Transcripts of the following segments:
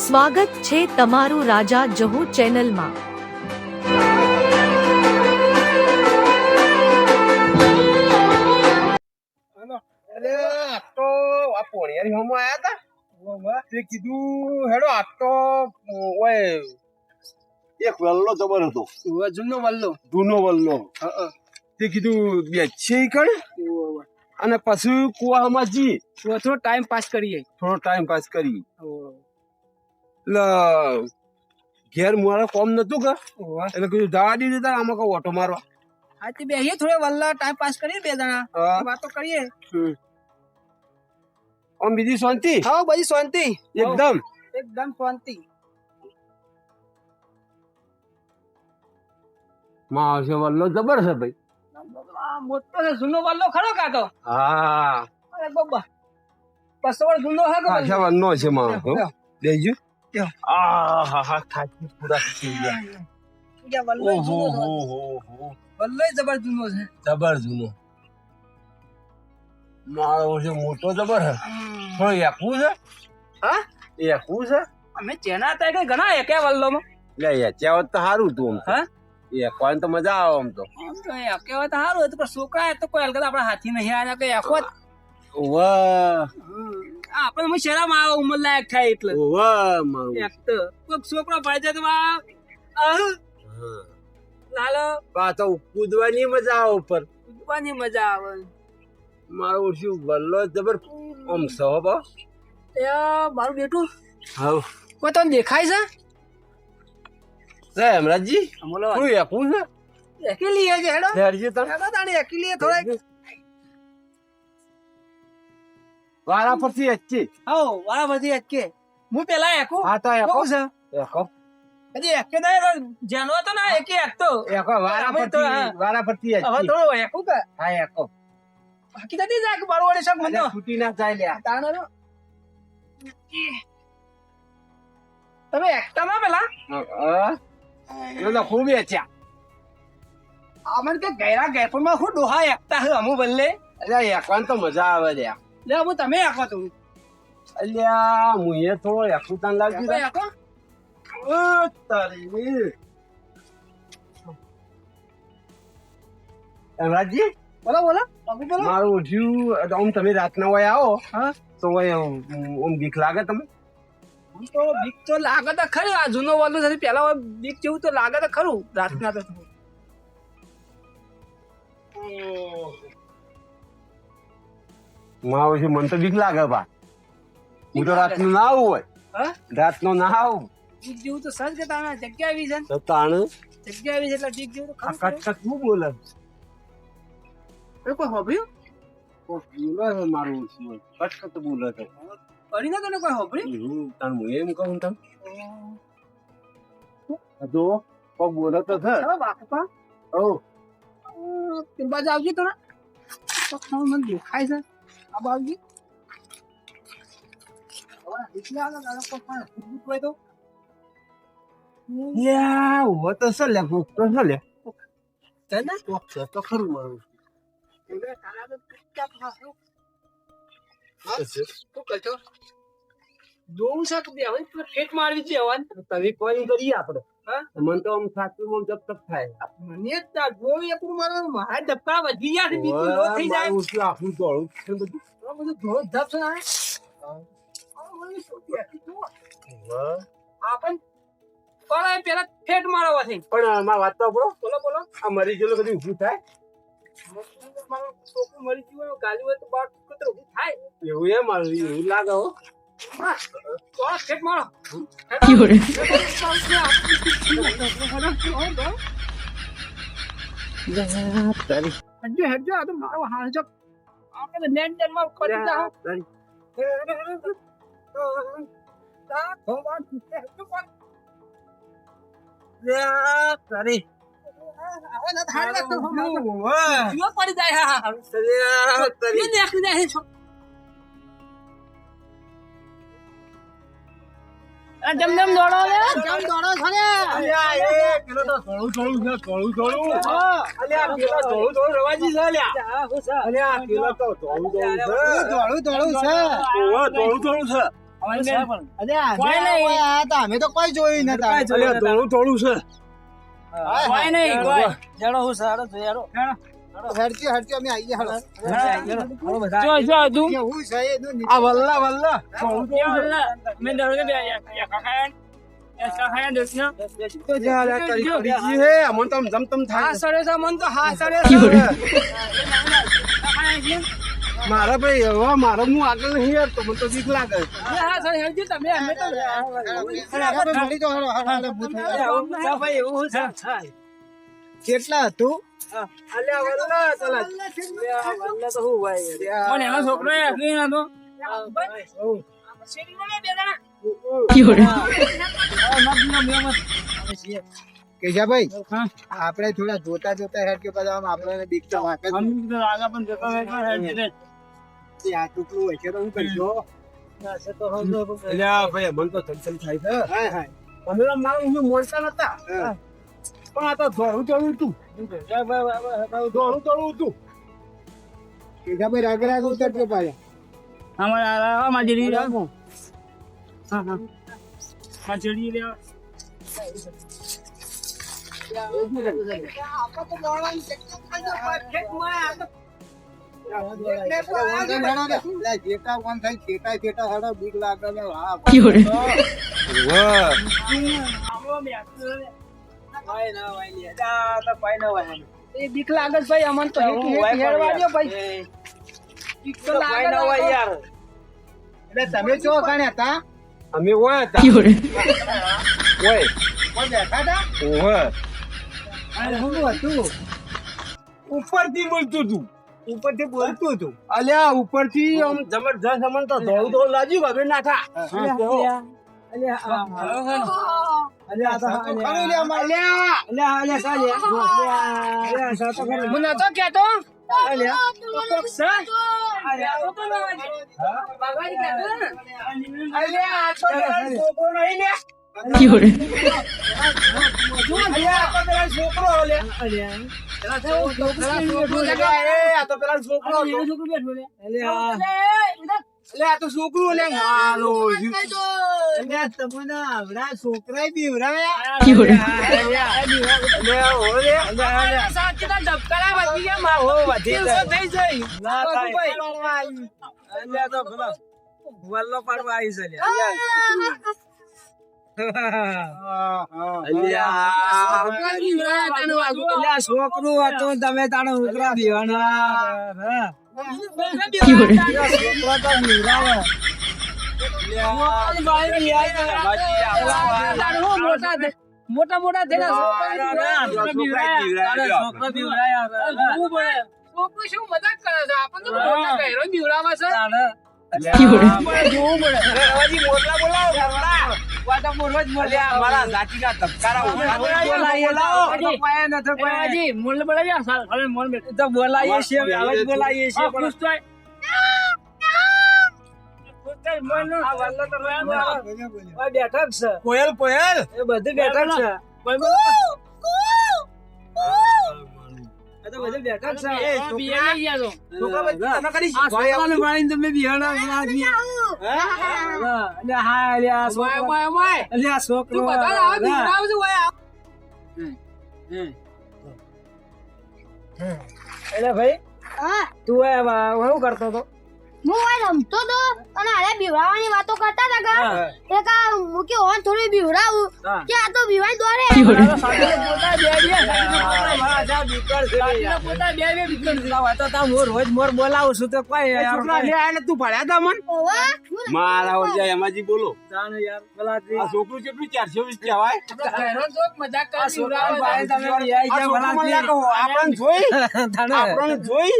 સ્વાગત છે તમારું રાજા જહુ ચેનલમાં। અરે આ તો આ પોણિયારી હોમો આયા તા તે કીધું હેડો આ તો ઓય એક વલ્લો જબર હતો જૂનો વલ્લો તે કીધું બેચે કણ અને પછી કુવામાં જી થોડો ટાઈમ પાસ કરીએ। થોડો ટાઈમ પાસ કરી એટલે ઘેર મારે કોમ નતું કે એટલે કીધું જવા દીધું તાર આમાં કહું ઓટો મારવા આજથી બેહીએ થોડો વલ્લા ટાઈમ પાસ કરીએ બે જણા વાતો કરીએ। આમ બીજી શાંતિ હા બધી શાંતિ એકદમ એકદમ શાંતિ। માં છે વલ્લો જબર છે ભાઈ મોટો છે જૂનો વલ્લો ખરો કાતો હા અરે બાબા 200 વર્ષ જૂનો હે આશા વલ્લો છે માં દેજો આ હા હા થાકી પૂરા થઈ ગયા વલ્લો જૂનો છે ઓહો વલ્લો જબર જૂનો છે જબર જૂનો મારો છે મોટો જબર હે થોડો એકવું છે હા એકવું છે અમે ચેના હતા કે ઘણા એકે વલ્લોમાં લે યાર તો સારું તું હા એકવાન તો મજા આવે આમ તો એકે હોય તો સારું હતું પણ છોકરા તો કોઈ અલગ આપણા હાથી નહીં આવ્યા કે એકો વાહ આપણે શરમ આવે ઉંમર લાયક થાય એટલે વાહ મારું એક તો કોઈક છોકરો ભાઈ જાય તો લાલો પાછો કૂદવાની મજા આવે ઉપર કૂદવાની મજા આવે મારું શું વલ્લો જબર આમ સહબ એ મારું બેટું હા કોઈ તમને દેખાય છે હેમરાજજી બોલો શું એકવું છે એકેલી છે હેડો ધેરજી તને હેડો તાણી એકેલી થોડા વારા પરથી એચી આવો વાળા બધી એકે હું પેલા એકો હા તો એકો છે એકો હજી એકે ના જેનો હતો ને એકે એકતો એકો વારા અમે તો પરથી હવે એચી થોડો એકો કે હા એકો બાકી તો જાય કે મારો વડે શક મને છૂટી ના જાય લ્યા તાણો તમે એકતામાં પેલા એ તો ખૂબ એચ્યા અમને કે ગયરા ગેરપુરમાં હું ડોહા એકતા હે અમુ બલ્લે અલ્યા એકવાન તો મજા આવે લ્યા લે હું તમે એકો તું અલ્યા મુએ થોડો એકું તાન લાગી એકો એકો તારી હેમરાજજી બોલો બોલો બાબુ બોલો મારું ઉઠ્યું આમ તમે રાતના હોય આવો હા તો હોય આમ બીક લાગે તમે તો બીક તો લાગે તો ખરું આ જૂનો વાળું છે પેલા બીક જેવું તો લાગે તો ખરું રાતના તો મારું છે મને તો બીક લાગે બા હું તો રાતનું ના આવું હોય હા રાતનો ના આવું બીક જેવું તો સજ કે તાણા જગ્યા આવી છે તો તાણ જગ્યા આવી છે એટલે બીક જેવું તો આ ખરું કટ કટ હું બોલે એ કોઈ હોભ્યું બોલે છે મારું કટ કટ બોલે છે કરીને તને કોઈ હોભ્યું તાણ હું એમ કહું તમ જો કોક બોલે તો છે બાપા ઓ તે બાજુ આવજો તને તો મને દેખાય છે આ બાજુ યા ઓ તો છે લે કોક તો છે લે તને કોક છે તો ખરું મારું શું કરશો જોવું છે કે હવે ફેટ મારવી છે હવે તમે કોઈ કરીએ આપણે હા મને તો આમ સાચું મન જપ તપ થાય મને જોવી એકલું મારે મારા ધબકા વધી ગયા છે બીજું લો થઈ જાય મારું શું આખું દોડું છે બધું આ બધું ધોળ ધપ છે ને આપણ કોણ પેલા ફેટ મારવા છે પણ મારી વાત તો આપણો બોલો બોલો આ મરી ગયેલો કદી ઊભું થાય મારું છોકરું મરી ગયું હોય ગાલી હોય તો બાર કુતરો ઊભું થાય એવું એ મારું એવું લાગે હો કોણ ફેટ મારો તારી હજુ હજુ આ તો મારો હાલ જો આપણે નેટ નેટ માં કરી દા તારી તારી પડી જાય હા જમ જમ દોડો જમ દોડો ખરે પેલો તો થોડું છે થોડું અલ્યા પેલો થોડું રવાજી છે અલ્યા અલ્યા પેલો તો થોડું છે દોડું દોડું છે થોડું છે કોઈ નહીં. અમે તો કોઈ જોયું નતા. અલ્યા, થોડું થોડું છે. કોઈ નહીં, કોઈ. હરતી હરતી અમે આવીએ હાલો. જો તું કેવું છે એનું આ વલ્લા વલ્લા થોડું મેં દરોડે બે કાકા તો જા કરી હે અમન તો જમ તમ થાય. હા સરે છે મન તો હા સરે મારા ભાઈ હવે મારો હું આગળ નહીં યાર તો મને તો બીક લાગે. હા સરે હેજી તમે અમે તો ભાઈ એવું છે કેટલા હતું? અલ્યા વલ્લા ચલા વલ્લા તો હું ભાઈ કોણ એનો છોકરો એ અગલી ના તો કેશાભાઈ આપણે થોડા જોતા જોતા હેડ કે બધા આમ આપણને બીક તો વાગે જ. આ ટુકડું હોય છે તો હું કરજો. અલ્યા ભાઈ મન તો ટેન્શન થાય છે. હાય હાય અમે મારું હું મોલતા નતા પણ આ તો ધોળું ચડ્યું તું. ધોળું ચડવું તું. કેશાભાઈ રાગ રાગ ઉતરજો પાછા. અમારા માજરી રાખો હા હા માજરી લે બીક લાગે ભાઈ અમન તો ભાઈ બીક તો લાગે યાર. એટલે તમે ચો કણે હતા? અમે ઓય હતા. ઓય બેઠા હતા? ઓય. અરે હું હતું ઉપરથી બોલતું તું. ઉપરથી બોલતું તું. અલ્યા ઉપરથી આમ જબરજસ્ત અમન તો ધોળું ધોળું લાગ્યું હવે નાઠા. હું નતો કેતો છોકરો છોકરા બીવરાયા વલ્લો પાડવા આવી છે છોકરું હતું તમે તારો ઉતરા દીવાના મોટા મોટા થયેલા છોકરા છોકરું શું મજાક કરે છે આપણને મોટા કહેરો બીવડાવે છે કોયલ કોયલ એ બધું બેઠક છે બધું બેઠક એટલે ભાઈ તું શું કરતો હતો? હું રમતો તો અને અરે બીવડાવવાની વાતો કરતા હતા કા એક આ મૂકી ઓન થોડી બીવડાવું કે આ તો બીવાય દોરે રોજ મોર બોલાવું છું તો કોઈ તું ભણ્યા તા મન ઓવા મારા ઓરજા એમાંથી બોલો આ છોકરું કેટલું 420 કહેવાય આપણને જોઈ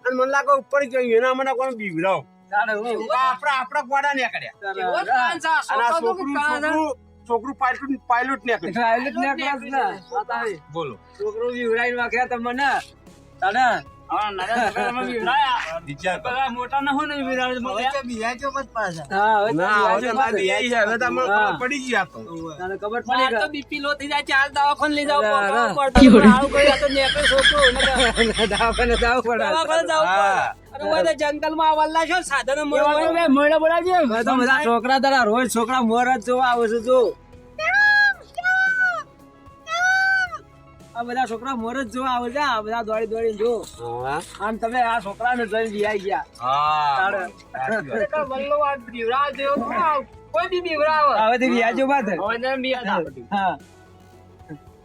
અને મને લાગે ઉપર ગયું એના મને કોઈ બીવરાવ આપડા ગોડા નીકળ્યા છોકરું પાયલોટ નીકળ્યું બોલો છોકરો વિવડાઈ નાખ્યા તમને તને હા નાના છોકરામાં બીવડાયા વિચાર કર. પેલા મોટા ના હોય ને બીવડાવે ના, હવે તો ના બિહાઈ છે. હવે તો અમને હા. ખબર પડી ગઈ આ તો. ખબર પડી તો બીપી લો થઈ જાય ચાર દવાખાને લઈ જાવ પડતો આવું કોઈ આ તો નેકળે છોકરો દવાખાને જવું પડે હા. અરે ઓય તો જંગલમાં વલ્લા છો સાધનો મોડે બોલાવજે તો બધા છોકરા તારા રોજ છોકરા મોર જ જોવા આવે છે જો આ બધા છોકરા મોર જ જોવા આવે છે આ બધા દોડી દોડી જો આમ તમે આ છોકરાને જોઈને બિહાઈ ગયા હા. વલ્લો આ બીવરા જેવો કોઈ બી બીવરા આવે હવે બિહાજો બાદ હા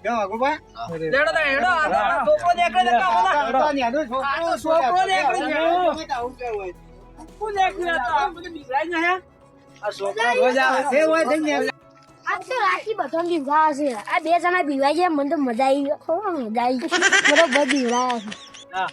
કેમ વાઘુભા? લેડો તો હેડો આ છોકરો દેખાય તો કામ આ તો છોકરો દેખાય કોણ દેખાય તો આ બધું બીવરાઈ ન હે આ છોકરો રોજ આવે છે હોય થઈ ગયા આ તો રાતી બધા બીવડા હશે આ બે જણા બીવાઈ ગયા મને તો મજા આવી મને તો બહુ બીવડાયા છે હા